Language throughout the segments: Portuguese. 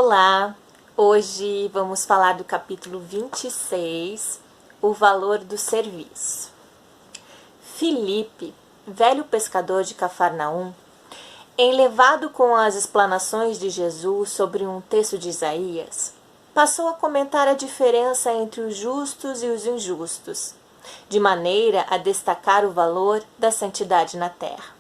Olá! Hoje vamos falar do capítulo 26, o valor do serviço. Filipe, velho pescador de Cafarnaum, enlevado com as explanações de Jesus sobre um texto de Isaías, passou a comentar a diferença entre os justos e os injustos, de maneira a destacar o valor da santidade na terra.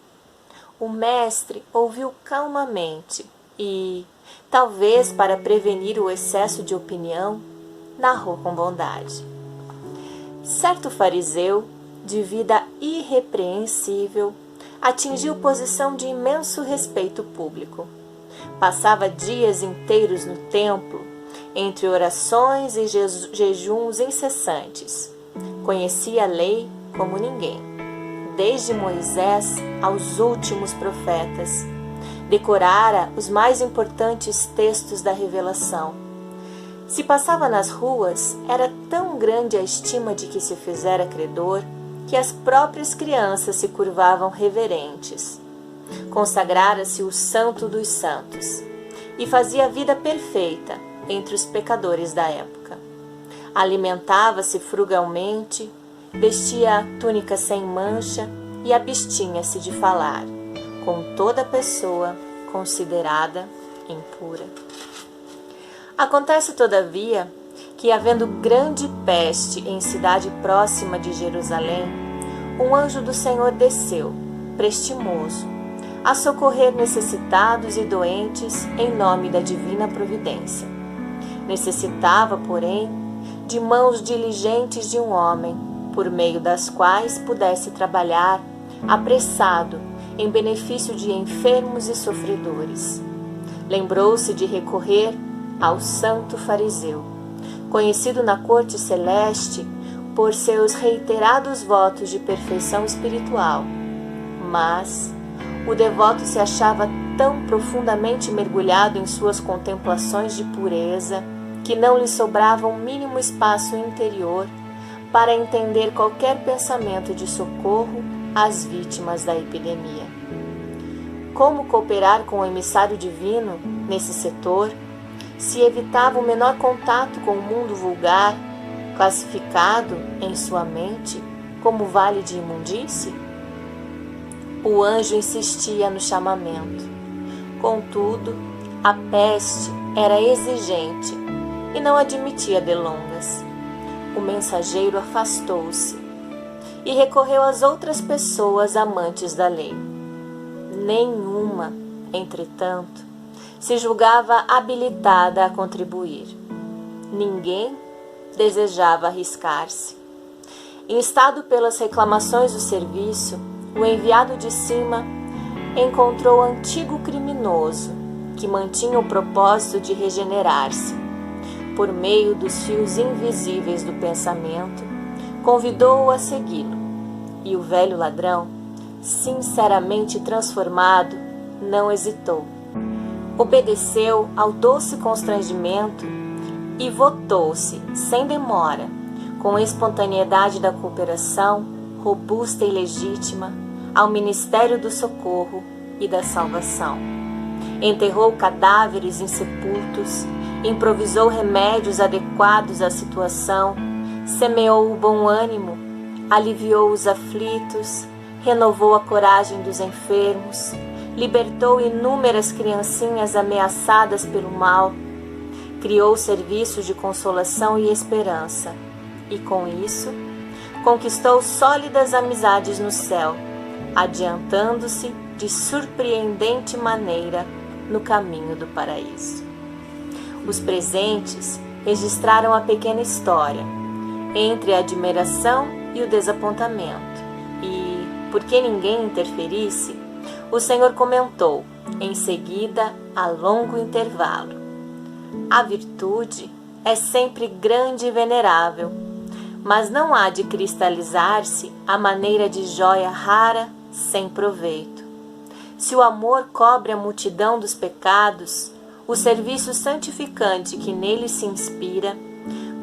O mestre ouviu calmamente e, talvez para prevenir o excesso de opinião, narrou com bondade. Certo fariseu, de vida irrepreensível, atingiu posição de imenso respeito público. Passava dias inteiros no templo, entre orações e jejuns incessantes. Conhecia a lei como ninguém, desde Moisés aos últimos profetas. Decorara os mais importantes textos da revelação. Se passava nas ruas, era tão grande a estima de que se fizera credor, que as próprias crianças se curvavam reverentes. Consagrara-se o santo dos santos, e fazia vida perfeita entre os pecadores da época. Alimentava-se frugalmente, vestia túnica sem mancha e abstinha-se de falar, com toda pessoa considerada impura. Acontece, todavia, que, havendo grande peste em cidade próxima de Jerusalém, um anjo do Senhor desceu, prestimoso, a socorrer necessitados e doentes em nome da divina providência. Necessitava, porém, de mãos diligentes de um homem, por meio das quais pudesse trabalhar apressado em benefício de enfermos e sofredores. Lembrou-se de recorrer ao santo fariseu, conhecido na corte celeste por seus reiterados votos de perfeição espiritual. Mas o devoto se achava tão profundamente mergulhado em suas contemplações de pureza que não lhe sobrava um mínimo espaço interior para entender qualquer pensamento de socorro às vítimas da epidemia. Como cooperar com o emissário divino nesse setor, se evitava o menor contato com o mundo vulgar, classificado em sua mente como vale de imundície? O anjo insistia no chamamento. Contudo, a peste era exigente e não admitia delongas. O mensageiro afastou-se e recorreu às outras pessoas amantes da lei. Nenhuma, entretanto, se julgava habilitada a contribuir. Ninguém desejava arriscar-se. Instado pelas reclamações do serviço, o enviado de cima encontrou antigo criminoso que mantinha o propósito de regenerar-se. Por meio dos fios invisíveis do pensamento, convidou-o a segui-lo, e o velho ladrão, sinceramente transformado, não hesitou. Obedeceu ao doce constrangimento e votou-se, sem demora, com a espontaneidade da cooperação, robusta e legítima, ao ministério do socorro e da salvação. Enterrou cadáveres insepultos, improvisou remédios adequados à situação, semeou o bom ânimo, aliviou os aflitos, renovou a coragem dos enfermos, libertou inúmeras criancinhas ameaçadas pelo mal, criou serviços de consolação e esperança, e com isso conquistou sólidas amizades no céu, adiantando-se de surpreendente maneira no caminho do paraíso. Os presentes registraram a pequena história, entre a admiração e o desapontamento, e, porque ninguém interferisse, o Senhor comentou, em seguida, a longo intervalo: a virtude é sempre grande e venerável, mas não há de cristalizar-se à maneira de joia rara sem proveito. Se o amor cobre a multidão dos pecados, o serviço santificante que nele se inspira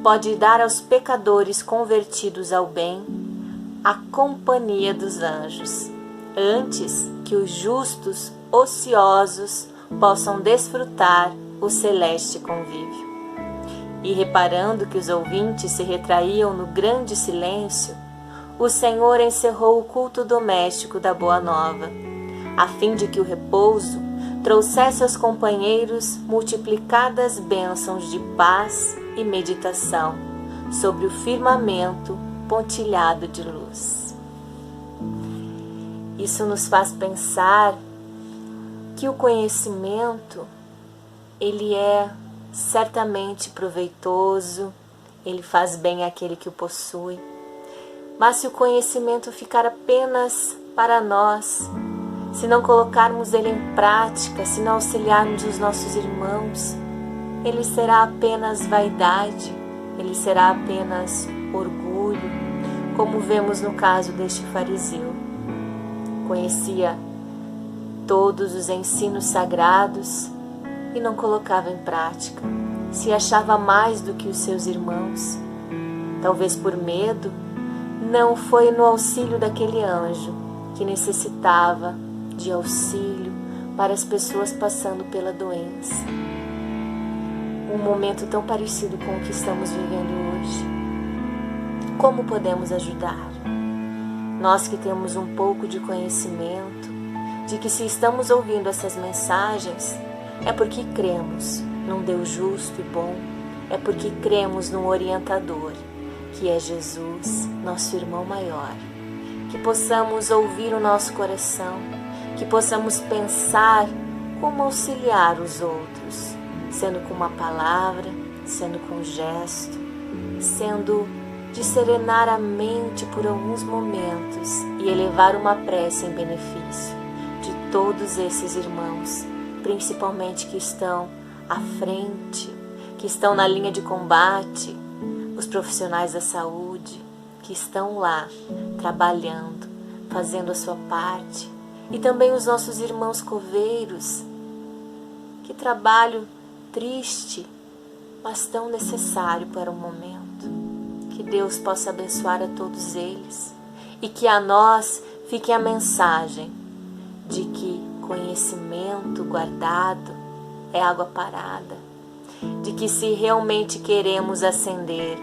pode dar aos pecadores convertidos ao bem a companhia dos anjos, antes que os justos ociosos possam desfrutar o celeste convívio. E reparando que os ouvintes se retraíam no grande silêncio, o Senhor encerrou o culto doméstico da Boa Nova, a fim de que o repouso trouxesse aos companheiros multiplicadas bênçãos de paz e meditação sobre o firmamento pontilhado de luz. Isso nos faz pensar que o conhecimento, ele é certamente proveitoso, ele faz bem àquele que o possui, mas se o conhecimento ficar apenas para nós, se não colocarmos ele em prática, se não auxiliarmos os nossos irmãos, ele será apenas vaidade, ele será apenas orgulho, como vemos no caso deste fariseu. Conhecia todos os ensinos sagrados e não colocava em prática, se achava mais do que os seus irmãos. Talvez por medo, não foi no auxílio daquele anjo que necessitava de auxílio para as pessoas passando pela doença. Um momento tão parecido com o que estamos vivendo hoje. Como podemos ajudar? Nós que temos um pouco de conhecimento de que se estamos ouvindo essas mensagens é porque cremos num Deus justo e bom, é porque cremos num orientador, que é Jesus, nosso irmão maior. Que possamos ouvir o nosso coração, que possamos pensar como auxiliar os outros, sendo com uma palavra, sendo com um gesto, sendo de serenar a mente por alguns momentos e elevar uma prece em benefício de todos esses irmãos, principalmente que estão à frente, que estão na linha de combate, os profissionais da saúde, que estão lá trabalhando, fazendo a sua parte, e também os nossos irmãos coveiros, que trabalho triste, mas tão necessário para o momento. Que Deus possa abençoar a todos eles e que a nós fique a mensagem de que conhecimento guardado é água parada, de que se realmente queremos ascender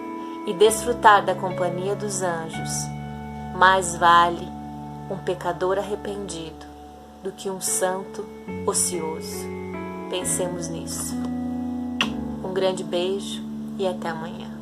e desfrutar da companhia dos anjos, mais vale um pecador arrependido do que um santo ocioso. Pensemos nisso. Um grande beijo e até amanhã.